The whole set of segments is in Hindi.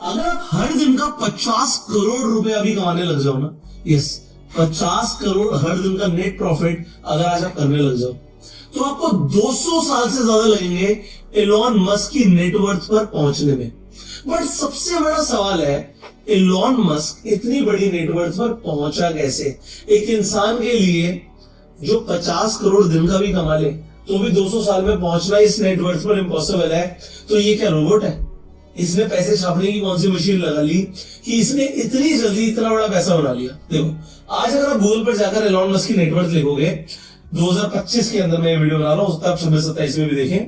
अगर आप हर दिन का 50 करोड़ रुपए अभी कमाने लग जाओ ना, यस 50 करोड़ हर दिन का नेट प्रॉफिट अगर आज आप करने लग जाओ, तो आपको 200 साल से ज्यादा लगेंगे एलोन मस्क की नेटवर्थ पर पहुंचने में। बट सबसे बड़ा सवाल है, एलोन मस्क इतनी बड़ी नेटवर्थ पर पहुंचा कैसे? एक इंसान के लिए जो 50 करोड़ दिन का भी कमा ले तो भी 200 साल में पहुंचना इस नेटवर्थ पर इम्पॉसिबल है। तो ये क्या रोबोट है? इसने पैसे छापने की कौन सी मशीन लगा ली कि इसने इतनी जल्दी इतना बड़ा पैसा बना लिया? देखो, आज अगर आप गूगल पर जाकर एलोन मस्क की नेटवर्थ लिखोगे, 2025 के अंदर मैं ये वीडियो बना रहा हूं, उसका आप 26-27 में भी देखें,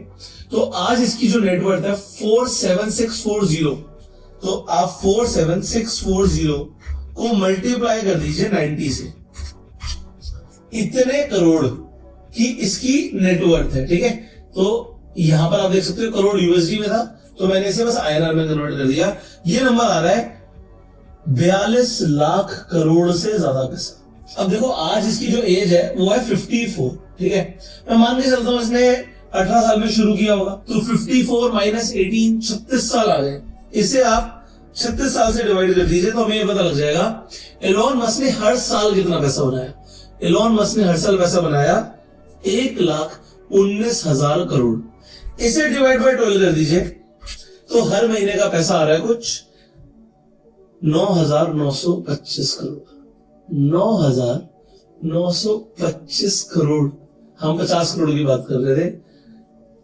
तो आज इसकी जो नेटवर्थ है 47640, तो आप 47640 को मल्टीप्लाई कर दीजिए 90 से, इतने करोड़ की इसकी नेटवर्थ है। ठीक है, तो यहां पर आप देख सकते हो करोड़ यूएसडी में था, तो मैंने इसे बस आईएनआर में कन्वर्ट कर दिया। ये नंबर आ रहा है 42 लाख करोड़ से ज्यादा पैसा। अब देखो, आज इसकी जो एज है वो है 54। ठीक है, मैं मान के चलता हूं इसने 18 साल में शुरू किया होगा, तो 54 माइनस 18 36 साल आ गए। इसे आप 36 साल से डिवाइड कर दीजिए तो हमें ये पता लग जाएगा एलोन मस्क ने हर साल कितना पैसा बनाया। एलोन मस्क ने हर साल पैसा बनाया 1,19,000 करोड़। इसे डिवाइड बाय 12 कर दीजिए तो हर महीने का पैसा आ रहा है कुछ 9,925 करोड़। 9,925 करोड़। हम 50 करोड़ की बात कर रहे थे।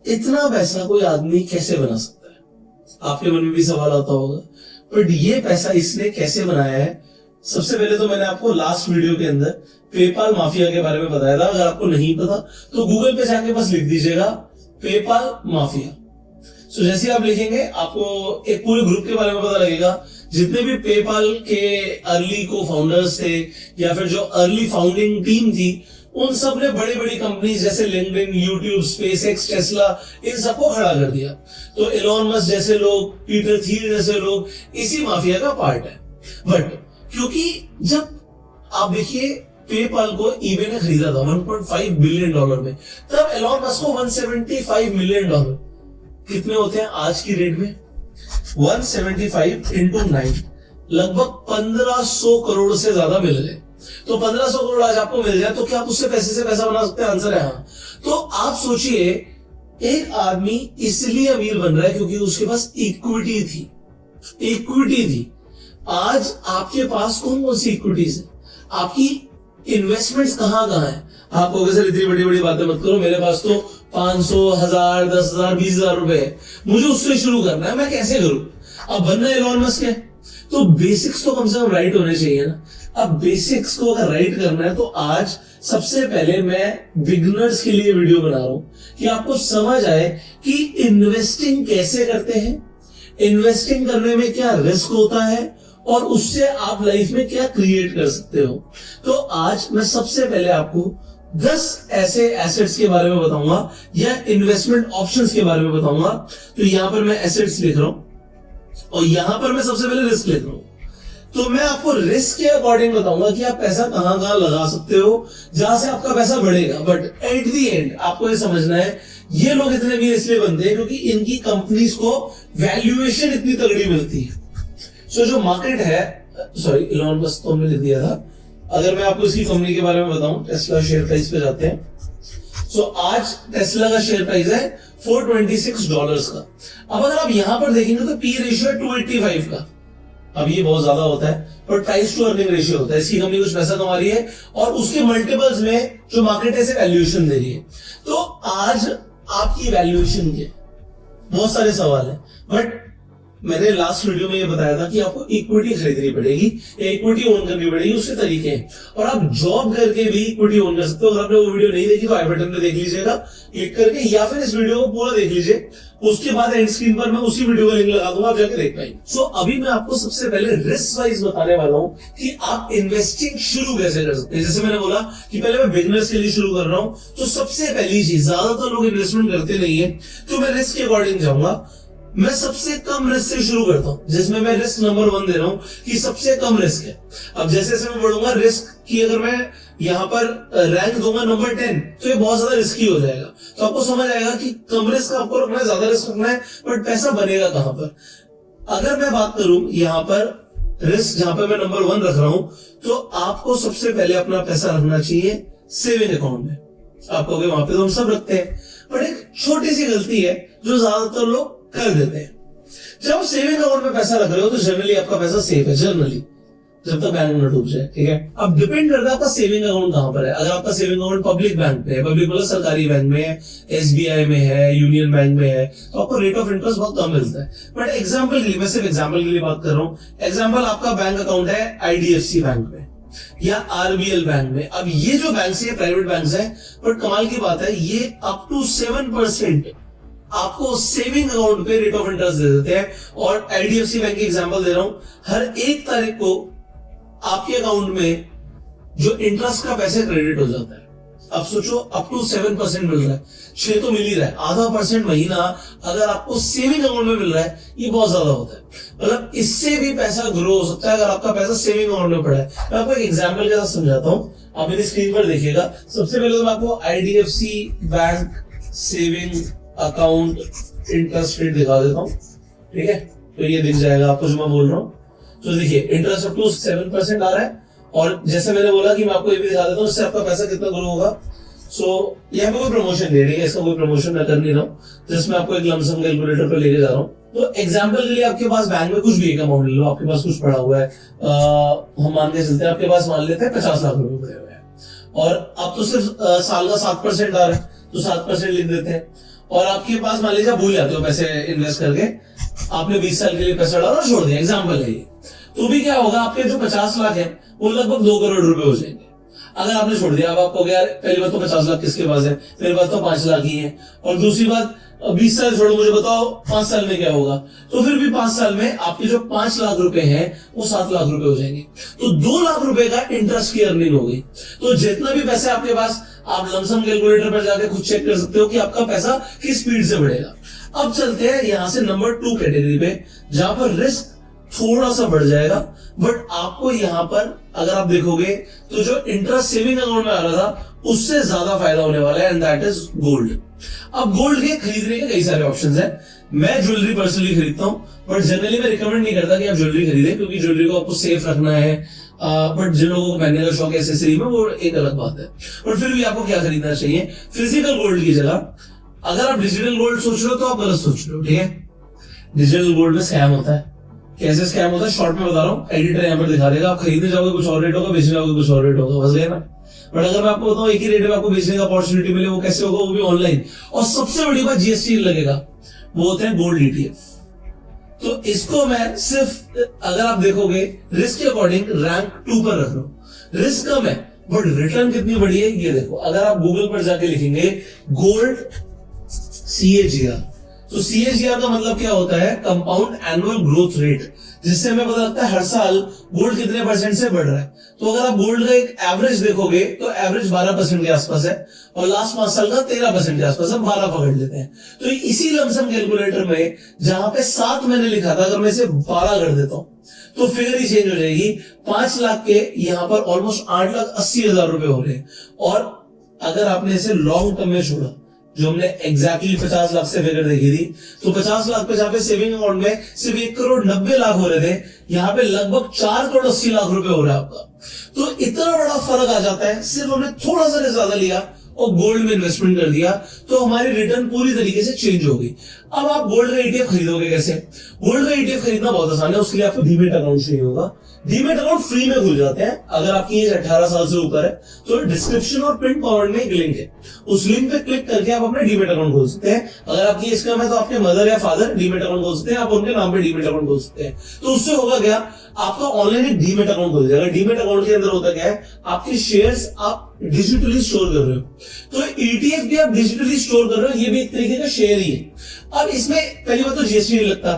इतना पैसा कोई आदमी कैसे बना सकता है? आपके मन में भी सवाल आता होगा, बट ये पैसा इसने कैसे बनाया है? सबसे पहले तो मैंने आपको लास्ट वीडियो के अंदर पेपाल माफिया के बारे में बताया था। अगर आपको नहीं पता तो गूगल पे जाके बस लिख दीजिएगा पेपाल माफिया। सो जैसे आप लिखेंगे आपको एक पूरे ग्रुप के बारे में पता लगेगा। जितने भी पेपाल के अर्ली को फाउंडर्स थे या फिर जो अर्ली फाउंडिंग टीम थी, उन सब ने बड़ी बड़ी कंपनी जैसे लिंक्डइन, यूट्यूब, स्पेसएक्स, टेस्ला, इन सबको खड़ा कर दिया। तो एलोन मस्क जैसे लोग, पीटर थियल जैसे लोग इसी माफिया का पार्ट है। बट क्योंकि जब आप देखिए पेपाल को ईबे ने खरीदा था $1.5 बिलियन में, तब एलोन मस्क को $175 मिलियन कितने होते हैं आज की रेट में? 175 into 9 लगभग 1500 करोड़ से ज्यादा मिल गए। तो 1500 करोड़ आज आपको मिल जाए तो क्या आप उससे पैसे से पैसा बना सकते हैं? आंसर है हाँ। तो आप सोचिए, एक आदमी इसलिए अमीर बन रहा है क्योंकि उसके पास इक्विटी थी। इक्विटी थी। आज आपके पास कौन कौन सी इक्विटीज है? आपकी इन्वेस्टमेंट्स कहां है? आप कहोगे सर इतनी बड़ी बड़ी बातें मत करो, मेरे पास तो 500, 1000, 10,000, 20,000 रुपए है, मुझे उससे शुरू करना है, मैं कैसे करूं? अब बनना एलोन मस्क है तो बेसिक्स तो कम से कम राइट होने चाहिए ना। अब बेसिक्स को अगर राइट करना है तो आज सबसे पहले मैं बिगिनर्स के लिए वीडियो बना रहा हूं कि आपको समझ आए कि इन्वेस्टिंग कैसे करते हैं, इन्वेस्टिंग करने में क्या रिस्क होता है और उससे आप लाइफ में क्या क्रिएट कर सकते हो। तो आज मैं सबसे पहले आपको 10 ऐसे एसेट्स के बारे में बताऊंगा या इन्वेस्टमेंट ऑप्शंस के बारे में बताऊंगा। तो यहां पर मैं एसेट्स लिख रहा हूं और यहां पर मैं सबसे पहले रिस्क लिख रहा हूं। तो मैं आपको रिस्क के अकॉर्डिंग बताऊंगा कि आप पैसा कहां कहां लगा सकते हो जहां से आपका पैसा बढ़ेगा। बट एट द एंड आपको ये समझना है, ये लोग इतने भी इसलिए बनते हैं क्योंकि इनकी कंपनीज को वैल्यूएशन इतनी तगड़ी मिलती है। सो जो मार्केट है, सॉरी एलोन मस्क तो हमने लिख दिया था। अगर मैं आपको इसकी कंपनी के बारे में बताऊं, टेस्ला शेयर प्राइस पे जाते हैं। सो आज टेस्ला का शेयर प्राइस है $426 का। अब अगर आप यहां पर देखेंगे तो पी रेशियो है 285 का। अब ये बहुत ज्यादा होता है, पर प्राइस टू अर्निंग रेशियो होता है। इसकी कंपनी कुछ पैसा कमा रही है और उसके मल्टीपल्स में जो मार्केट है इसे वैल्यूएशन दे रही है। तो आज आपकी वैल्यूएशन क्या है? बहुत सारे सवाल है, बट मैंने लास्ट वीडियो में ये बताया था कि आपको इक्विटी खरीदनी पड़ेगी, इक्विटी ओन करनी पड़ेगी। उसके तरीके हैं और आप जॉब करके भी इक्विटी ओन कर सकते हो। अगर आपने वो वीडियो नहीं देखी तो आई बटन पे देख लीजिएगा क्लिक करके, या फिर इस वीडियो को पूरा देख लीजिए। उसके बाद एंड स्क्रीन पर मैं उसी वीडियो का लिंक लगा दूंगा, आप जाके देख पाएंगे। सो अभी मैं आपको सबसे पहले रिस्क वाइज बताने वाला हूं कि आप इन्वेस्टिंग शुरू कैसे कर सकते हैं। जैसे मैंने बोला कि पहले मैं बिगिनर्स के लिए शुरू कर रहा हूं, तो सबसे पहली चीज, ज्यादातर लोग इन्वेस्टमेंट करते नहीं है, तो मैं रिस्क के अकॉर्डिंग जाऊंगा। मैं सबसे कम रिस्क से शुरू करता हूं, जिसमें मैं रिस्क नंबर 1 दे रहा हूं कि सबसे कम रिस्क है। अब जैसे जैसे मैं बढ़ूंगा रिस्क की, अगर मैं यहां पर रैंक दूंगा नंबर 10, तो ये बहुत ज्यादा रिस्की हो जाएगा। तो आपको समझ आएगा कि कम रिस्क आपको रखना है, ज्यादा रिस्क रखना है, बट पैसा बनेगा कहां पर। अगर मैं बात करूं यहां पर रिस्क, जहां पर मैं नंबर 1 रख रहा हूं, तो आपको सबसे पहले अपना पैसा रखना चाहिए सेविंग अकाउंट में। आप कहोगे वहां पे तो हम सब रखते हैं, पर एक छोटी सी गलती है जो ज्यादातर लोग कर देते हैं। जब आप सेविंग अकाउंट में पैसा रख रहे हो तो जनरली आपका पैसा सेफ है, जनरली, जब तक बैंक न डूब जाए, ठीक है। अब डिपेंड करता है आपका सेविंग अकाउंट कहां पर है। अगर आपका सेविंग अकाउंट पब्लिक बैंक में है, पब्लिक मतलब सरकारी बैंक में है, एसबीआई में है, यूनियन बैंक में है, तो आपको रेट ऑफ इंटरेस्ट बहुत कम मिलता है। बट एग्जांपल के लिए, मैं सिर्फ एग्जांपल के लिए बात कर रहा हूं, एग्जांपल आपका बैंक अकाउंट है आईडीएफसी बैंक में या आरबीएल बैंक में। अब ये जो बैंक है प्राइवेट बैंक है, बट कमाल की बात है ये अप टू 7% आपको सेविंग अकाउंट पे रेट ऑफ इंटरेस्ट दे देते हैं। और आईडीएफसी बैंक की एग्जांपल दे रहा हूं, हर 1 तारीख को आपके अकाउंट में जो इंटरेस्ट का पैसे क्रेडिट हो जाता है। अब सोचो अप टू 7% मिल रहा है, 6 तो मिल ही रहा है, आधा % महीना अगर आपको सेविंग अकाउंट में मिल रहा है, ये बहुत ज्यादा होता है। मतलब इससे भी पैसा ग्रो हो सकता है अगर आपका पैसा सेविंग अकाउंट में पड़ा है। मैं आपको एक एग्जांपल के साथ समझाता हूं, आप मेरी स्क्रीन पर देखिएगा। सबसे पहले तो मैं आपको IDFC bank saving account interest rate दिखा देता हूं, ठीक है। तो ये दिख जाएगा आपको जो मैं बोल रहा हूं। तो देखिए इंटरेस्ट अप टू 7% आ रहा है, और जैसे मैंने बोला कि मैं आपको ये भी दिखा देता हूँ इससे आपका पैसा कितना ग्रो होगा। सो यहाँ पे कोई प्रमोशन नहीं है, इसका कोई प्रमोशन मैं कर नहीं रहा हूँ, जिसमें आपको एक लमसम कैलकुलेटर पर लेके जा रहा हूँ। तो एग्जांपल के लिए आपके पास बैंक में कुछ भी एक अमाउंट ले लो, आपके पास कुछ पड़ा हुआ है, हम मान के चलते हैं आपके पास मान लेते हैं 50 लाख रुपए पड़े हुए हैं, और अब तो सिर्फ साल का 7% आ रहा है, तो 7% लिख देते हैं। और आपके पास मान लीजिए भूल जाते हो पैसे इन्वेस्ट करके, आपने 20 साल के लिए पैसा डाला और छोड़ दिया, एग्जाम्पल है ये, तो भी क्या होगा, आपके जो 50 लाख है वो लगभग 2 करोड़ रुपए हो जाएंगे अगर आपने छोड़ दिया। अब आपको यार पहली बात तो 50 लाख किसके पास है, मेरे पास तो 5 लाख ही है, और दूसरी बात 20 साल छोड़ो, मुझे बताओ 5 साल में क्या होगा। तो फिर भी 5 साल में आपके जो 5 लाख रुपए हैं वो 7 लाख रुपए हो जाएंगे, तो 2 लाख रुपए का इंटरेस्ट की अर्निंग हो गई। तो जितना भी पैसे आपके पास, आप लमसम कैलकुलेटर पर जाके खुद चेक कर सकते हो कि आपका पैसा किस स्पीड से बढ़ेगा। अब चलते हैं यहां से नंबर 2 कैटेगरी पे, जहां पर रिस्क थोड़ा सा बढ़ जाएगा, बट आपको यहां पर अगर आप देखोगे तो जो इंटरेस्ट सेविंग अकाउंट में आ रहा था उससे ज्यादा फायदा होने वाला है, एंड दैट इज गोल्ड। अब गोल्ड के खरीदने के कई सारे ऑप्शंस हैं। मैं ज्वेलरी पर्सनली खरीदता हूं, बट जनरली मैं रिकमेंड नहीं करता कि आप ज्वेलरी खरीदें, क्योंकि ज्वेलरी को आपको सेफ रखना है। बट जिन लोगों को पहनने का शौक है एक्सेसरी में, वो एक अलग बात है। पर फिर भी आपको क्या खरीदना चाहिए, फिजिकल गोल्ड की जगह अगर आप डिजिटल गोल्ड सोच रहे हो तो आप गलत सोच रहे हो, ठीक है। डिजिटल गोल्ड में स्कैम होता है। कैसे स्कैम होता है, शॉर्ट में बता रहा हूँ, एडिटर यहाँ पर दिखा देगा। आप खरीदने जाओगे कुछ और रेट होगा, बेचने जाओगे कुछ और रेट होगा, बस गए ना। बट अगर मैं आपको बताऊं एक ही रेट में आपको बेचने का अपॉर्चुनिटी मिले, वो कैसे होगा, वो भी ऑनलाइन। और सबसे बड़ी बात जीएसटी लगेगा, वो होते हैं गोल्ड ईटीएफ। तो इसको मैं सिर्फ, अगर आप देखोगे रिस्क के अकॉर्डिंग रैंक 2 पर रख रहा हूं। रिस्क कम है बट रिटर्न कितनी बड़ी है ये देखो। अगर आप गूगल पर जाके लिखेंगे गोल्ड CAGR, तो CAGR का मतलब क्या होता है, कंपाउंड एनुअल ग्रोथ रेट, जिससे हमें पता लगता है हर साल गोल्ड कितने % से बढ़ रहा है। तो अगर आप गोल्ड का एक एवरेज देखोगे तो एवरेज 12% के आसपास है, और लास्ट 5 साल का 13% के आसपास, हम 12 पकड़ लेते हैं। तो इसी लमसम कैलकुलेटर में जहां पे 7 मैंने लिखा था, अगर मैं इसे 12 कर देता हूं तो फिगर ही चेंज हो जाएगी। 5 लाख के यहां पर ऑलमोस्ट 8,80,000 रुपए हो रहे हैं। और अगर आपने इसे लॉन्ग टर्म में छोड़ा, जो हमने एग्जैक्टली 50 लाख से फिगर देखी थी, तो 50 लाख पे जहां पे सेविंग अकाउंट में सिर्फ 1,90,00,000 हो रहे थे, यहाँ पे लगभग 4,80,00,000 रुपए हो रहा है आपका। तो इतना बड़ा फर्क आ जाता है, सिर्फ हमने थोड़ा सा ज्यादा लिया और गोल्ड में इन्वेस्टमेंट कर दिया, तो हमारी रिटर्न पूरी तरीके से चेंज हो गई। अब आप गोल्ड का ईटीएफ खरीदोगे कैसे? गोल्ड का ईटीएफ खरीदना बहुत आसान है, उसके लिए आपको डीमेट अकाउंट चाहिए होगा। डीमेट अकाउंट फ्री में खुल जाते हैं अगर आपकी एज 18 साल से ऊपर है। तो डिस्क्रिप्शन और पिन कमेंट में एक लिंक है, उस लिंक पे क्लिक करके आप अपना डीमेट अकाउंट खोल सकते हैं। अगर आपकी एज कम है तो आपके मदर या फादर डीमेट अकाउंट खोल सकते हैं, आप उनके नाम पे डीमेट अकाउंट खोल सकते हैं। तो उससे होगा क्या, आपका ऑनलाइन एक डीमेट अकाउंट खुल जाएगा। डीमेट अकाउंट के अंदर होता क्या है, आपके शेयर्स आप डिजिटली स्टोर कर रहे हो, तो ईटीएफ भी आप डिजिटली स्टोर कर रहे हो, ये भी एक तरीके का शेयर ही है। अब इसमें पहली बात तो जीएसटी नहीं लगता।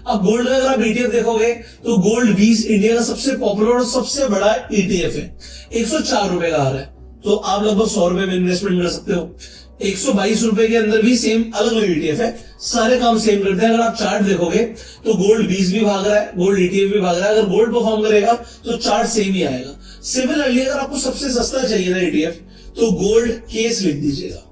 अब गोल्ड का अगर आप ईटीएफ देखोगे तो गोल्ड 20 इंडिया का सबसे पॉपुलर और सबसे बड़ा ईटीएफ है, 104 रुपए का आ रहा है। तो आप लगभग 100 रुपए में इन्वेस्टमेंट कर सकते हो। 122 रुपए के अंदर भी सेम अलग अलग ईटीएफ है, सारे काम सेम करते हैं। अगर आप चार्ट देखोगे तो गोल्ड 20 भी भाग रहा है, गोल्ड ईटीएफ भी भाग रहा है। अगर गोल्ड परफॉर्म करेगा तो चार्ट सेम ही आएगा। सिमिलरली अगर आपको सबसे सस्ता चाहिए ना ईटीएफ, तो गोल्ड केस लिख दीजिएगा।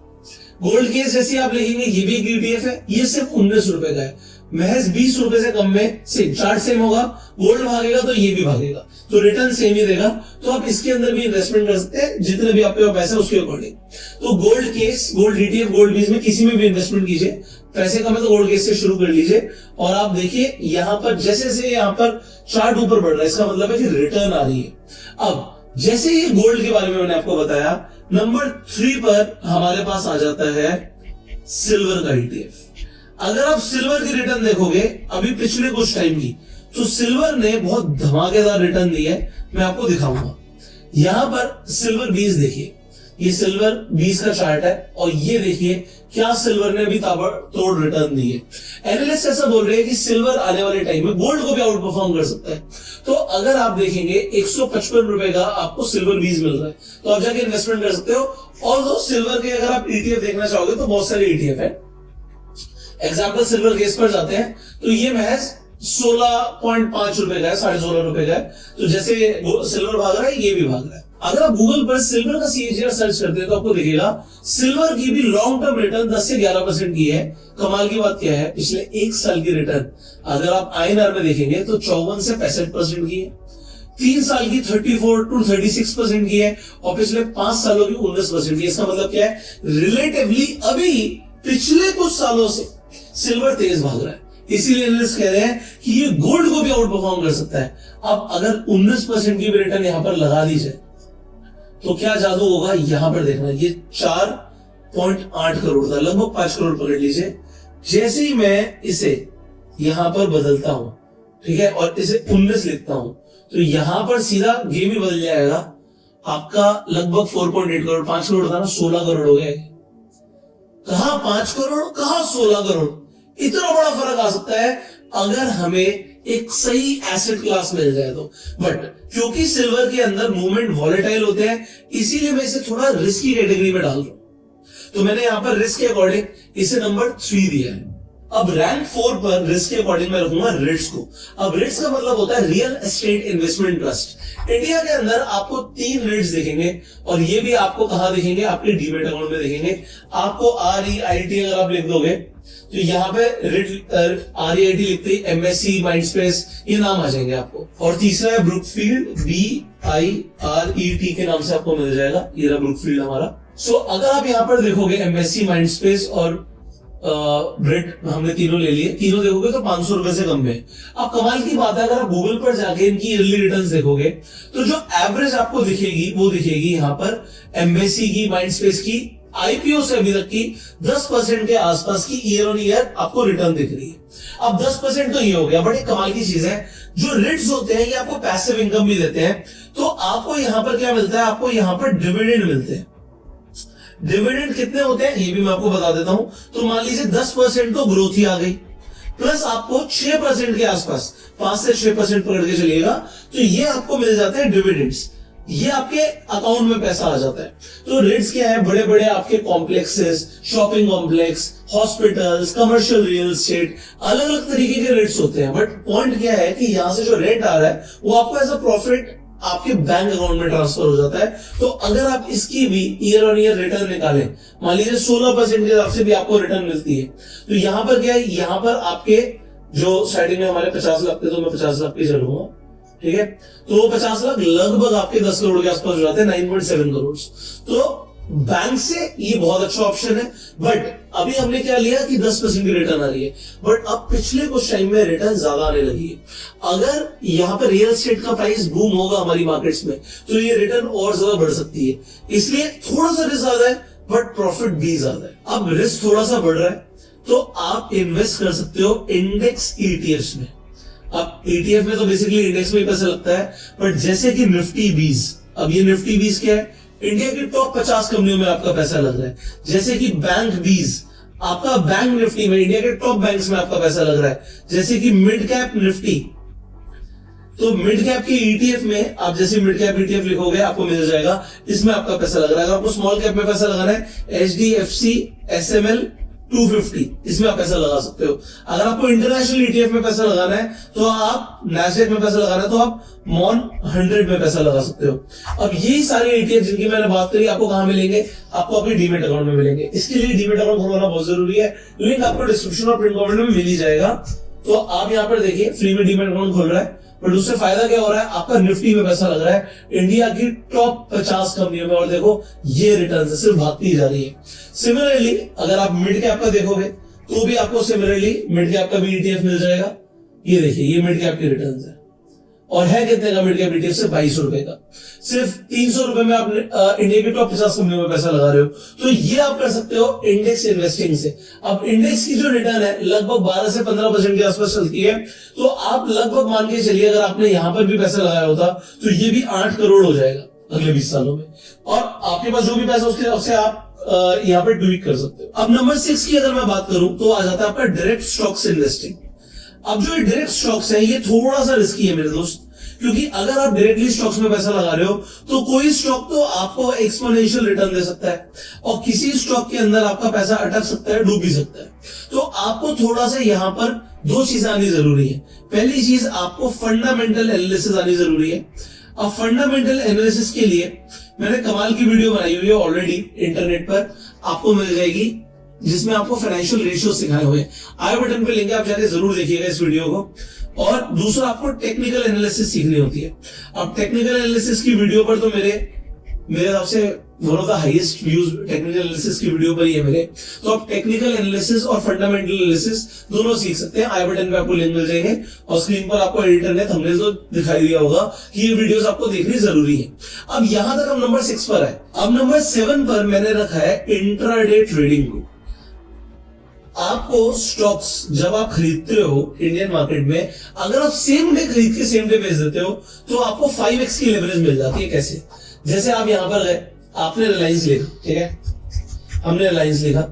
गोल्ड केस जैसे आप लिखेंगे, ये भी एक ईटीएफ है, ये सिर्फ 19 रुपए का है। महज 20 रुपए से कम में सेम चार्ट सेम होगा, गोल्ड भागेगा तो ये भी भागेगा, तो रिटर्न सेम ही देगा। तो आप इसके अंदर भी इन्वेस्टमेंट कर सकते हैं जितने भी आपके पास पैसे उसके अकॉर्डिंग। तो gold case, gold ETF, gold बीज में किसी में भी इन्वेस्टमेंट कीजिए, पैसे कम है तो गोल्ड केस से शुरू कर लीजिए। और आप देखिए यहां पर जैसे जैसे यहां पर चार्ट ऊपर बढ़ रहा है, इसका मतलब है कि रिटर्न आ रही है। अब जैसे ही गोल्ड के बारे में मैंने आपको बताया, नंबर 3 पर हमारे पास आ जाता है सिल्वर का ETF। अगर आप सिल्वर की रिटर्न देखोगे अभी पिछले कुछ टाइम की, तो सिल्वर ने बहुत धमाकेदार रिटर्न दी है। मैं आपको दिखाऊंगा। यहां पर सिल्वर 20 देखिए, ये सिल्वर 20 का चार्ट है और ये देखिए क्या सिल्वर ने भी ताबड़तोड़ रिटर्न दी है। एनालिस्ट ऐसा बोल रहे हैं कि सिल्वर आने वाले टाइम में गोल्ड को भी आउट परफॉर्म कर सकता है। तो अगर आप देखेंगे 155 रुपए का आपको सिल्वर 20 मिल रहा है, तो आप जाके इन्वेस्टमेंट कर सकते हो। और दो सिल्वर के अगर आप ETF देखना चाहोगे तो बहुत सारे ETF है। एग्जाम्पल सिल्वर केस पर जाते हैं तो ये महज 16.5 रुपए का है, 16.5 रुपए का है। तो जैसे सिल्वर भाग रहा है ये भी भाग रहा है। अगर आप गूगल पर सिल्वर का CAGR सर्च करते हैं तो आपको दिखेगा सिल्वर की भी लॉन्ग टर्म रिटर्न 10 से 11% की है। कमाल की बात क्या है, पिछले 1 साल की रिटर्न अगर आप INR में देखेंगे तो 54 से 65% की है, 3 साल की 34 to 36% की है और पिछले 5 सालों की 19% की। इसका मतलब क्या है, रिलेटिवली अभी पिछले कुछ सालों से सिल्वर तेज भाग रहा है। इसीलिए एनालिस्ट कह रहे हैं कि ये गोल्ड को भी आउट परफॉर्म कर सकता है। अब अगर 19% की भी रिटर्न यहां पर लगा दी जाए तो क्या जादू होगा, यहां पर देखना। ये 4.8 करोड़ था, लगभग 5 करोड़ पकड़ लीजिए। जैसे ही मैं इसे यहां पर बदलता हूं, ठीक है, और इसे 19 लिखता हूं, तो यहां पर सीधा गेम ही बदल जाएगा। आपका लगभग 4.8 करोड़, 5 करोड़ था ना, 16 करोड़ हो गया। कहां 5 करोड़, कहां 16 करोड़। इतना बड़ा फर्क आ सकता है अगर हमें एक सही एसेट क्लास मिल जाए तो। बट क्योंकि सिल्वर के अंदर मूवमेंट वॉलेटाइल होते हैं, इसीलिए मैं इसे थोड़ा रिस्की कैटेगरी में डाल रहा हूं। तो मैंने यहां पर रिस्क के अकॉर्डिंग इसे नंबर 3 दिया है। अब रैंक 4 पर रिस्क के अकॉर्डिंग मैं रखूंगा रिट्स को। अब रिट्स का मतलब होता है real estate investment trust. India के अंदर आपको 3 रिट्स दिखेंगे और ये भी आपको कहां दिखेंगे, आपके डीमेट अकाउंट में दिखेंगे। आपको REIT अगर आप लिख दोगे तो यहाँ पे REIT लिखते ही MSC, माइंडस्पेस, ये नाम आ जाएंगे आपको। और तीसरा है ब्रुकफील्ड, BIRET के नाम से आपको मिल जाएगा। ये रहा ब्रुकफील्ड हमारा। सो अगर आप यहाँ पर देखोगे MSC, माइंडस्पेस और ब्रिट, हमने तीनों ले लिए, तीनों देखोगे तो 500 रुपए से कम में। अब कमाल की बात है, अगर आप गूगल पर जाके इनकी ईयरली रिटर्न्स देखोगे तो जो एवरेज आपको दिखेगी वो दिखेगी यहाँ पर MSC की, माइंडस्पेस की, IPO से अभी तक की 10% के आसपास की ईयर ऑन ईयर आपको रिटर्न दिख रही है। अब 10% तो ये हो गया, बट एक कमाल की चीज है, जो रिट्स होते हैं ये आपको पैसिव इनकम भी देते हैं। तो आपको यहां पर क्या मिलता है, आपको यहां पर डिविडेंड मिलते हैं। डिविडेंड कितने होते हैं ये भी मैं आपको बता देता हूं। तो मान लीजिए 10% तो ग्रोथ ही आ गई, प्लस आपको 6% के आसपास, 5 से 6% पकड़ के चलिएगा, तो ये आपको मिल जाते हैं डिविडेंड्स। ये आपके अकाउंट में पैसा आ जाता है। तो रेट्स क्या है, बड़े बड़े आपके complexes, shopping complex, hospitals, commercial real estate, अलग अलग तरीके के रेट्स होते हैं। बट पॉइंट क्या है कि यहां से जो रेट आ रहा है वो आपको एज अ प्रॉफिट आपके बैंक अकाउंट में ट्रांसफर हो जाता है। तो अगर आप इसकी भी ईयर ऑन ईयर रिटर्न निकालें, मान लीजिए 16% के हिसाब से भी आपको रिटर्न मिलती है, तो यहां पर क्या है, यहां पर आपके जो स्टार्टिंग में हमारे 50 लाख थे, तो मैं 50 लाख पे चलूंगा, ठीक है, तो वो 50 लाख लगभग आपके 10 करोड़ के आसपास हो जाते हैं, 9.7 करोड़। तो बैंक से ये बहुत अच्छा ऑप्शन है। बट अभी हमने क्या लिया कि 10% की रिटर्न आ रही है, बट अब पिछले कुछ टाइम में रिटर्न ज्यादा आने लगी है। अगर यहां पर रियल एस्टेट का प्राइस बूम होगा हमारी मार्केट्स में, तो ये रिटर्न और ज्यादा बढ़ सकती है। इसलिए थोड़ा सा रिस्क ज्यादा है बट प्रॉफिट भी ज्यादा है। अब रिस्क थोड़ा सा बढ़ रहा है तो आप इन्वेस्ट कर सकते हो इंडेक्स ETFs में। अब ETF में तो बेसिकली इंडेक्स में ही पैसा लगता है, बट जैसे कि निफ्टी 20, अब ये निफ्टी 20 क्या है, इंडिया की टॉप 50 कंपनियों में आपका पैसा लग रहा है। जैसे कि बैंक 20, आपका बैंक निफ्टी में इंडिया के टॉप बैंक्स में आपका पैसा लग रहा है। जैसे कि मिड कैप निफ्टी, तो मिड कैप के ETF में आप जैसे मिड कैप ETF लिखोगे आपको मिल जाएगा, इसमें आपका पैसा लग रहा है। अगर आपको स्मॉल कैप में पैसा लगाना है, HDFC SML 250, इसमें आप पैसा लगा सकते हो। अगर आपको इंटरनेशनल ETF में पैसा लगाना है तो आप नैस्डैक में पैसा लगाना है तो आप MON 100 में पैसा लगा सकते हो। अब यही सारे ETF जिनकी मैंने बात करी आपको कहां मिलेंगे, आपको अपने डीमेट अकाउंट में मिलेंगे। इसके लिए डीमेट अकाउंट खोलना बहुत जरूरी है। लिंक आपको डिस्क्रिप्शन और पिन कमेंट में मिल ही जाएगा। तो आप यहाँ पर देखिए फ्री में डीमैट अकाउंट खोल रहा है, बट उससे फायदा क्या हो रहा है, आपका निफ्टी में पैसा लग रहा है इंडिया की टॉप 50 कंपनियों में, और देखो ये रिटर्न से सिर्फ भागती जा रही है। सिमिलरली अगर आप मिड कैप का देखोगे तो भी आपको सिमिलरली मिड कैप का भी ETF मिल जाएगा। ये देखिए ये मिड कैप की रिटर्न है, और है कितने का मिड कैप ETF से 22 रुपए का। सिर्फ 300 रुपए में आप इंडिया की टॉप 50 कंपनियों में पैसा लगा रहे हो। तो ये आप कर सकते हो इंडेक्स इन्वेस्टिंग से। अब इंडेक्स की जो रिटर्न है लगभग 12 से 15% के आसपास चलती है, तो आप लगभग मान के चलिए अगर आपने यहां पर भी पैसा लगाया होता तो ये भी 8 करोड़ हो जाएगा अगले 20 सालों में, और आपके पास जो भी पैसा उसके हिसाब से आप यहाँ पर ट्वीक कर सकते हो। अब नंबर 6 की अगर मैं बात करूं तो आ जाता है आपका डायरेक्ट स्टॉक्स इन्वेस्टिंग। अब जो डायरेक्ट स्टॉक्स है ये थोड़ा सा रिस्की है मेरे दोस्त, क्योंकि अगर आप डायरेक्टली स्टॉक्स में पैसा लगा रहे हो तो कोई स्टॉक तो आपको एक्सपोनेंशियल रिटर्न दे सकता है, और किसी स्टॉक के अंदर आपका पैसा अटक सकता है, डूब भी सकता है। तो आपको थोड़ा सा यहां पर 2 चीजें आनी जरूरी है। पहली चीज आपको फंडामेंटल एनालिसिस आनी जरूरी है। अब फंडामेंटल एनालिसिस के लिए मैंने कमाल की वीडियो बनाई हुई है ऑलरेडी इंटरनेट पर, आपको मिल जाएगी, जिसमें आपको फाइनेंशियल रेशियो सिखाए हुए हैं। आई बटन पे लिंक है, आप जाके जरूर देखिएगा इस वीडियो को। और दूसरा आपको टेक्निकल एनालिसिस सीखनी होती है। अब टेक्निकल एनालिसिस की वीडियो पर तो मेरे हिसाब से one of the highest views technical analysis की वीडियो पर ही है मेरे। तो आप टेक्निकल एनालिसिस और फंडामेंटल एनालिसिस दोनों सीख सकते हैं। आई बटन पे आपको लिंक मिल जाएंगे, और स्क्रीन पर आपको एडिटर ने थंबनेल तो दिखाई दिया होगा कि ये वीडियोस आपको देखनी जरूरी है। अब यहां तक हम नंबर 6 पर है। अब नंबर 7 पर मैंने रखा है इंट्राडे ट्रेडिंग को। आपको स्टॉक्स जब आप खरीदते हो इंडियन मार्केट में, अगर आप सेम डे खरीद के सेम डे बेच देते हो तो आपको 5x की लेवरेज मिल जाती है। कैसे? जैसे आप यहां पर गए, आपने रिलायंस लिखा, ठीक है, हमने रिलायंस लिखा,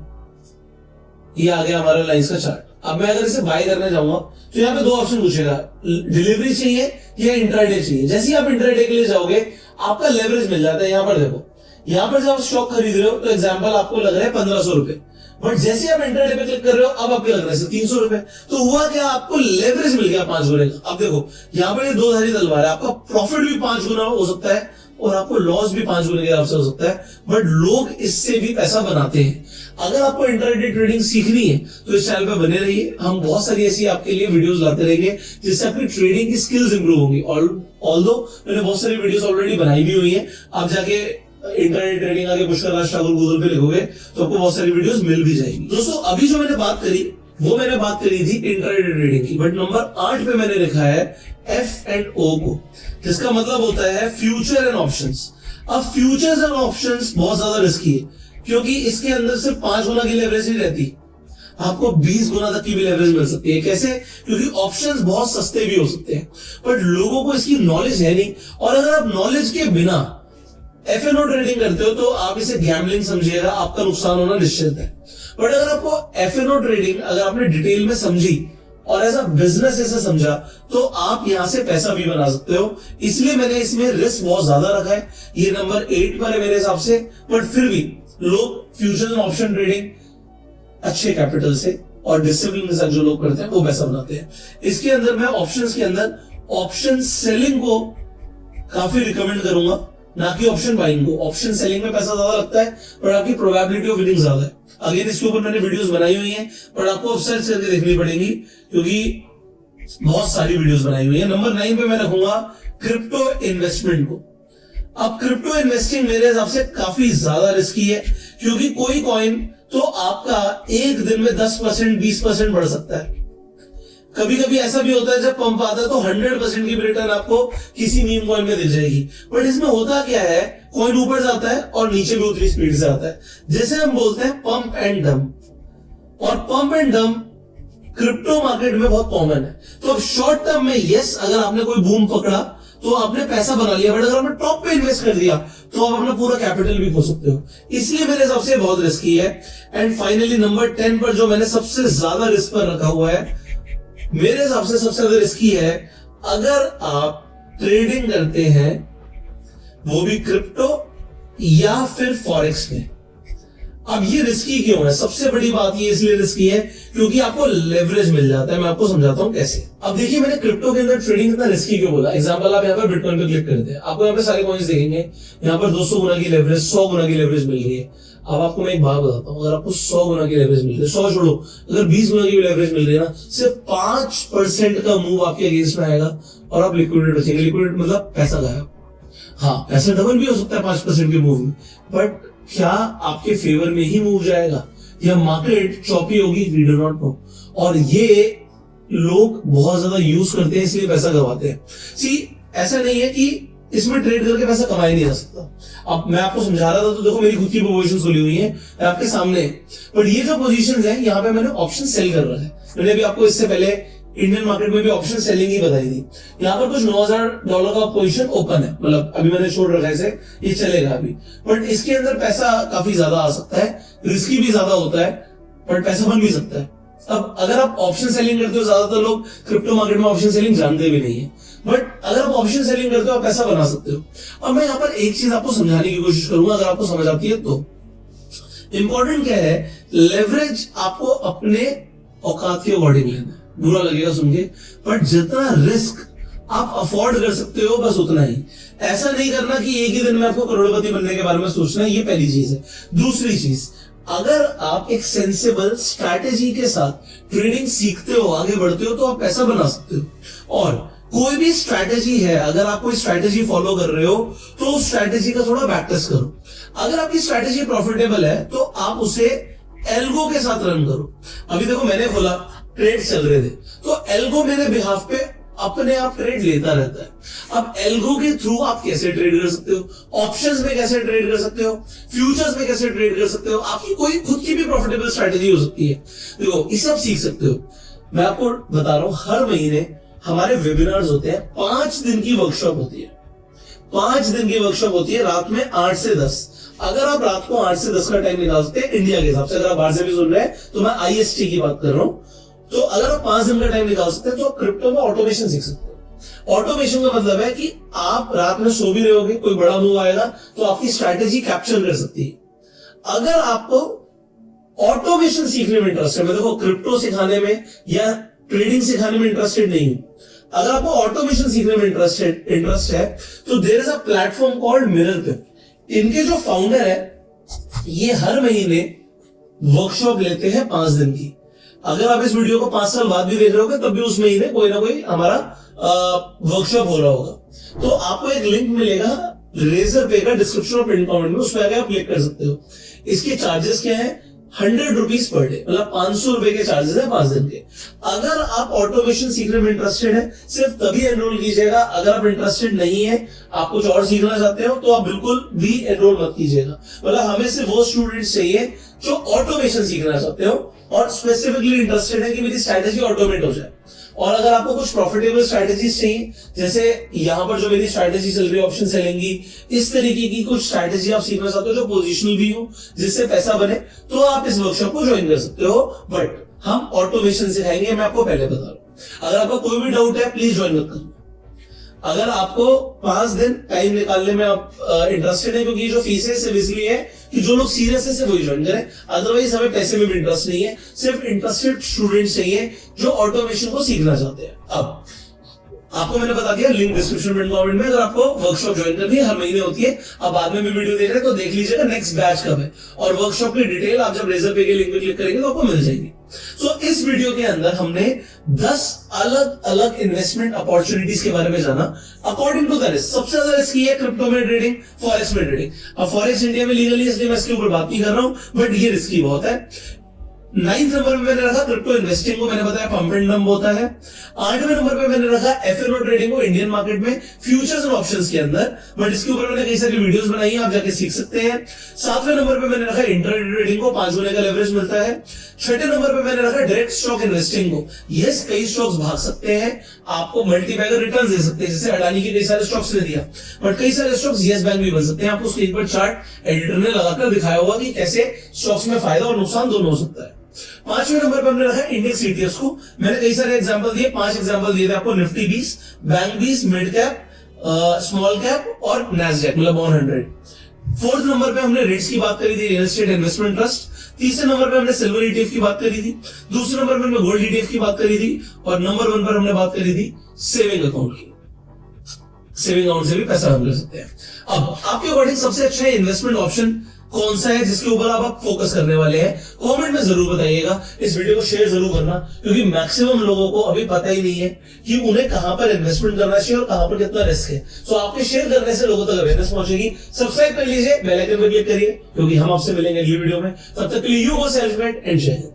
ये आ गया हमारा रिलायंस का चार्ट। अब मैं अगर इसे बाय करने जाऊंगा तो यहाँ पे 2 ऑप्शन पूछेगा, डिलीवरी चाहिए या इंट्राडे चाहिए। जैसे ही आप इंट्राडे के लिए जाओगे आपका लेवरेज मिल जाता है। यहां पर देखो, यहां पर जब आप स्टॉक खरीद रहे हो तो एग्जाम्पल आपको लग रहा है 1500 रुपए, बट जैसे आप इंट्राडे पे क्लिक कर रहे हो अब आपके लग रहे हैं 300 रुपए। तो हुआ क्या, आपको लेवरेज मिल गया 5 गुने का। अब देखो यहाँ पर ये 2 धारी तलवार है, आपका प्रॉफिट भी 5 गुना हो सकता है और आपको लॉस भी 5 गुने के हिसाब से हो सकता है, बट लोग इससे भी पैसा बनाते हैं। अगर आपको इंट्राडे ट्रेडिंग सीखनी है तो इस चैनल पे बने रहिए, हम बहुत सारी ऐसी आपके लिए वीडियोस लाते रहेंगे जिससे आपकी ट्रेडिंग की स्किल्स इंप्रूव होंगी। ऑल्दो मैंने बहुत सारी वीडियोस ऑलरेडी बनाई भी हुई है, आप जाके इंटरनेट ट्रेडिंग आगे पुष्कर राज ठाकुर गूगल पे लिखोगे तो आपको बहुत सारी वीडियोस मिल भी जाएंगी। दोस्तों अभी जो मैंने बात करी वो मैंने बात करी थी इंट्राडे ट्रेडिंग की, बट नंबर 8 पे मैंने लिखा है F&O को, जिसका मतलब होता है फ्यूचर एंड ऑप्शंस। अब फ्यूचर्स एंड ऑप्शंस बहुत ज्यादा रिस्की है, क्योंकि इसके अंदर सिर्फ 5 गुना की लेवरेज नहीं रहती, आपको 20 गुना तक की भी लेवरेज मिल सकती है। कैसे? क्योंकि ऑप्शंस बहुत सस्ते भी हो सकते हैं, बट लोगों को इसकी नॉलेज है नहीं। और अगर आप नॉलेज के बिना F&O ट्रेडिंग करते हो तो आप इसे गैम्बलिंग समझिएगा, आपका नुकसान होना निश्चित है। बट अगर आपको F&O ट्रेडिंग अगर आपने डिटेल में समझी और एज अ बिजनेस ऐसे समझा तो आप यहां से पैसा भी बना सकते हो। इसलिए मैंने इसमें रिस्क बहुत ज्यादा रखा है, ये नंबर 8 पर है मेरे हिसाब से। बट फिर भी लोग फ्यूचर एंड ऑप्शन ट्रेडिंग अच्छे कैपिटल से और डिसिप्लिन के साथ जो लोग करते हैं वो पैसा बनाते हैं। इसके अंदर मैं ऑप्शंस के अंदर ऑप्शन सेलिंग को काफी रिकमेंड करूंगा, ना कि ऑप्शन बाइंग को। ऑप्शन सेलिंग में पैसा ज्यादा लगता है पर आपकी प्रोबेबिलिटी ऑफ विनिंग ज्यादा है। अगेन इसके ऊपर मैंने वीडियोस बनाई हुई हैं, पर आपको अब सर्च करके देखनी पड़ेगी क्योंकि बहुत सारी वीडियोस बनाई हुई है। नंबर 9 पे मैं रखूंगा क्रिप्टो इन्वेस्टमेंट को। अब क्रिप्टो इन्वेस्टिंग मेरे हिसाब से काफी ज्यादा रिस्की है, क्योंकि कोई कॉइन तो आपका एक दिन में 10% 20% बढ़ सकता है। कभी कभी ऐसा भी होता है जब पंप आता है तो 100% की रिटर्न आपको किसी मीम कॉइन में दिख जाएगी। बट इसमें होता क्या है, कॉइन ऊपर जाता है और नीचे भी उतनी स्पीड से आता है, जैसे हम बोलते हैं पंप एंड डंप। और pump and dump crypto market में बहुत कॉमन है। तो अब शॉर्ट टर्म में यस, अगर आपने कोई बूम पकड़ा तो आपने पैसा बना लिया, बट अगर आपने टॉप पे इन्वेस्ट कर दिया तो आप अपना पूरा कैपिटल भी खो सकते हो। इसलिए मेरे हिसाब से बहुत रिस्की है। एंड फाइनली नंबर 10 पर जो मैंने सबसे ज्यादा रिस्क पर रखा हुआ है, मेरे हिसाब से सबसे ज्यादा रिस्की है अगर आप ट्रेडिंग करते हैं वो भी क्रिप्टो या फिर फॉरेक्स में। अब ये रिस्की क्यों है? सबसे बड़ी बात ये इसलिए रिस्की है क्योंकि आपको लेवरेज मिल जाता है। मैं आपको समझाता हूं कैसे। अब देखिए मैंने क्रिप्टो के अंदर ट्रेडिंग इतना रिस्की क्यों बोला। एग्जांपल आप यहाँ पर बिटकॉइन पे क्लिक करते हैं, आपको यहाँ पे सारे कॉइन्स देखेंगे, यहाँ पर 200 गुना की लेवरेज, 100 गुना की लेवरेज मिल रही है। अब आपको मैं एक बात बताता हूँ, अगर आपको 100 गुना की लेवरेज मिल रही है, 100 छोड़ो, अगर 20 गुना की लेवरेज मिल रही है ना, सिर्फ 5% का मूव आपके अगेंस्ट में आएगा और आप लिक्विडेट बचेंगे। लिक्विडेट मतलब पैसा गायब। हाँ, पैसा डबल भी हो सकता है 5% के मूव में, बट क्या आपके फेवर में ही मूव जाएगा या मार्केट चौपी होगी, वी डू नॉट नो। और ये लोग बहुत ज्यादा यूज करते हैं, इसलिए पैसा गवाते हैं। सी, ऐसा नहीं है कि इसमें ट्रेड करके पैसा कमाया नहीं जा सकता। अब मैं आपको समझा रहा था तो देखो मेरी खुद की पोजीशंस खुली हुई हैं आपके सामने, बट ये जो पोजीशंस हैं यहाँ पे मैंने ऑप्शन सेल कर रहा है। मैंने अभी आपको इससे पहले इंडियन मार्केट में भी ऑप्शन सेलिंग ही बताई थी। यहाँ पर कुछ $9,000 का पोजीशन ओपन है, मतलब अभी मैंने छोड़ रखा है इसे, ये चलेगा अभी, बट इसके अंदर पैसा काफी ज्यादा आ सकता है, रिस्की भी ज्यादा होता है, बट पैसा बन भी सकता है। अब अगर आप ऑप्शन सेलिंग करते हो, ज्यादातर लोग क्रिप्टो मार्केट में ऑप्शन सेलिंग जानते भी नहीं है, बट अगर आप ऑप्शन सेलिंग करते हो आप पैसा बना सकते हो। अब मैं यहाँ पर एक चीज आपको समझाने की कोशिश करूंगा, अगर आपको समझ आती है तो। इंपॉर्टेंट क्या है, लेवरेज आपको अपने औकात के अकॉर्डिंग लेना है। बुरा लगेगा सुन के, बट जितना रिस्क आप अफोर्ड कर सकते हो बस उतना ही। ऐसा नहीं करना कि एक ही दिन में आपको करोड़पति बनने के बारे में सोचना है, ये पहली चीज है। दूसरी चीज, अगर आप एक सेंसिबल स्ट्रैटेजी के साथ ट्रेडिंग सीखते हो, आगे बढ़ते हो, तो आप पैसा बना सकते हो। और कोई भी स्ट्रैटेजी है, अगर आप कोई स्ट्रैटेजी फॉलो कर रहे हो तो उस स्ट्रैटेजी का थोड़ा बैक टेस्ट करो। अगर आपकी स्ट्रैटेजी प्रॉफिटेबल है तो आप उसे एल्गो के साथ रन करो। अभी देखो मैंने खोला, ट्रेड चल रहे थे, तो एल्गो मेरे बिहाफ पे अपने आप ट्रेड लेता रहता है। अब एल्गो के थ्रू आप कैसे ट्रेड कर सकते हो, ऑप्शंस में कैसे ट्रेड कर सकते हो, फ्यूचर्स में कैसे ट्रेड कर सकते हो, आपकी कोई खुद की भी प्रॉफिटेबल स्ट्रैटेजी हो सकती है। देखो इसे आप सीख सकते हो। मैं आपको बता रहा हूं, हर महीने हमारे वेबिनार्स होते हैं, 5 दिन की वर्कशॉप होती है। 5 दिन की वर्कशॉप होती है, रात में 8 से 10। अगर आप रात को 8 से 10 का टाइम निकाल सकते हैं इंडिया के हिसाब से, अगर आप बाहर से भी सुन रहे हैं तो मैं IST की बात कर रहा हूं, तो अगर आप 5 दिन का टाइम निकाल सकते हैं तो आप क्रिप्टो में ऑटोमेशन सीख सकते हो। ऑटोमेशन का मतलब है कि आप रात में सो भी रहोगे, कोई बड़ा मूव आएगा तो आपकी स्ट्रैटेजी कैप्चर कर सकती है। अगर आपको ऑटोमेशन सीखने में इंटरेस्ट है, मैं देखो क्रिप्टो सिखाने में या ट्रेडिंग सिखाने में इंटरेस्टेड नहीं हूं, अगर आपको ऑटोमेशन सीखने में इंटरेस्ट है तो there is a platform called मिररपिप। इनके जो फाउंडर है ये हर महीने वर्कशॉप लेते हैं 5 दिन की। अगर आप इस वीडियो को 5 साल बाद भी देख रहे होगे तब भी उस महीने कोई ना कोई हमारा वर्कशॉप हो रहा होगा। तो आपको एक लिंक मिलेगा रेजर पे का डिस्क्रिप्शन और पिन कमेंट में, उस पर आके आप क्लिक कर सकते हो। इसके चार्जेस क्या है, 100 रुपीज पर डे, मतलब 500 रुपए के चार्जेस है 5 दिन के। अगर आप ऑटोमेशन सीखने में इंटरेस्टेड है सिर्फ तभी एनरोल कीजिएगा। अगर आप इंटरेस्टेड नहीं है, आप कुछ और सीखना चाहते हो, तो आप बिल्कुल भी एनरोल मत कीजिएगा। मतलब हमें सिर्फ वो स्टूडेंट्स चाहिए जो ऑटोमेशन सीखना चाहते हो और स्पेसिफिकली इंटरेस्टेड है कि मेरी स्ट्रैटेजी ऑटोमेट हो जाए। और अगर आपको कुछ प्रॉफिटेबल स्ट्रैटेजीज चाहिए, जैसे यहां पर जो मेरी स्ट्रैटेजी चल रही है ऑप्शन सेलिंग की, इस तरीके की कुछ स्ट्रैटेजी आप सीखना चाहते हो जो पोजिशनल भी हो, जिससे पैसा बने, तो आप इस वर्कशॉप को ज्वाइन कर सकते हो। बट हम ऑटोमेशन सिखाएंगे, मैं आपको पहले बता रहा हूं। अगर आपको कोई भी डाउट है प्लीज ज्वाइन मत करना। अगर आपको 5 दिन टाइम निकालने में आप इंटरेस्टेड है, क्योंकि जो फीस है सिर्फ इसलिए है कि जो लोग सीरियस है सिर्फ वही ज्वाइन करें, अदरवाइज हमें पैसे में भी इंटरेस्ट नहीं है। सिर्फ इंटरेस्टेड स्टूडेंट्स चाहिए जो ऑटोमेशन को सीखना चाहते हैं। अब आपको मैंने बता दिया, लिंक डिस्क्रिप्शन में कमेंट में। अगर आपको वर्कशॉप ज्वाइन करनी है, हर महीने होती है। अब बाद में भी वीडियो देख रहे हैं तो देख लीजिएगा नेक्स्ट बैच कब है, और वर्कशॉप की डिटेल आप जब रेजर पे के लिंक पे क्लिक करेंगे तो आपको मिल जाएगी। सो इस वीडियो के अंदर हमने 10 अलग अलग इन्वेस्टमेंट अपॉर्चुनिटीज के बारे में जाना अकॉर्डिंग टू द रिस्क। सबसे ज्यादा रिस्की है क्रिप्टो में ट्रेडिंग, फॉरेक्स में ट्रेडिंग। अब फॉरेक्स इंडिया में लीगली, इसलिए मैं इसके ऊपर बात नहीं कर रहा हूं, बट ये रिस्की बहुत है। 9th नंबर पे मैंने रखा क्रिप्टो इन्वेस्टिंग को, मैंने बताया पंप एंड डंप होता है। 8वें नंबर पे मैंने रखा एफएनओ ट्रेडिंग को इंडियन मार्केट में फ्यूचर्स और ऑप्शंस के अंदर, बट इसके ऊपर मैंने कई सारी वीडियोस बनाई हैं, आप जाके सीख सकते हैं। 7वें नंबर पे मैंने रखा इंट्राडे ट्रेडिंग को, 5 गुने का लेवरेज मिलता है। 6ठे नंबर पे मैंने रखा डायरेक्ट स्टॉक इन्वेस्टिंग को। यस, कई स्टॉक्स भाग सकते हैं, आपको मल्टीबैगर रिटर्न दे सकते हैं, जैसे अडानी के कई सारे स्टॉक्स ने दिया, बट कई सारे स्टॉक्स यस बैंक भी बन सकते हैं। आपको स्क्रीन पर चार्ट एडिटर ने लगाकर दिखाया होगा कि कैसे स्टॉक्स में फायदा और नुकसान दोनों हो सकता है। 5वें नंबर पर हमने रखा इंडेक्स ईटीएफ्स को। मैंने कई सारे एग्जांपल दिए, 5 एग्जांपल दिए थे आपको, Nifty 20, bank 20, mid cap, small cap और नैस्डैक मतलब 100। 4th नंबर पे हमने रेट्स की बात करी थी, रियल एस्टेट इन्वेस्टमेंट ट्रस्ट। 3रे नंबर पे हमने सिल्वर ईटीएफ की बात करी थी। 2रे नंबर पे हमने गोल्ड ईटीएफ की बात करी थी, और नंबर 1 पर हमने बात करी थी सेविंग अकाउंट की। सेविंग अकाउंट से भी पैसा हम कर सकते हैं। अब आपके अकॉर्डिंग सबसे अच्छा इन्वेस्टमेंट ऑप्शन कौन सा है जिसके ऊपर आप फोकस करने वाले हैं, कमेंट में जरूर बताइएगा। इस वीडियो को शेयर जरूर करना, क्योंकि मैक्सिमम लोगों को अभी पता ही नहीं है कि उन्हें कहां पर इन्वेस्टमेंट करना चाहिए और कहां पर कितना रिस्क है। सो आपके शेयर करने से लोगों तक अवेयरनेस पहुंचेगी। सब्सक्राइब कर लीजिए, बेल आइकन पर क्लिक करिए, क्योंकि हम आपसे मिलेंगे अगली वीडियो में। तब तक के लिए you go self made and जय हिंद।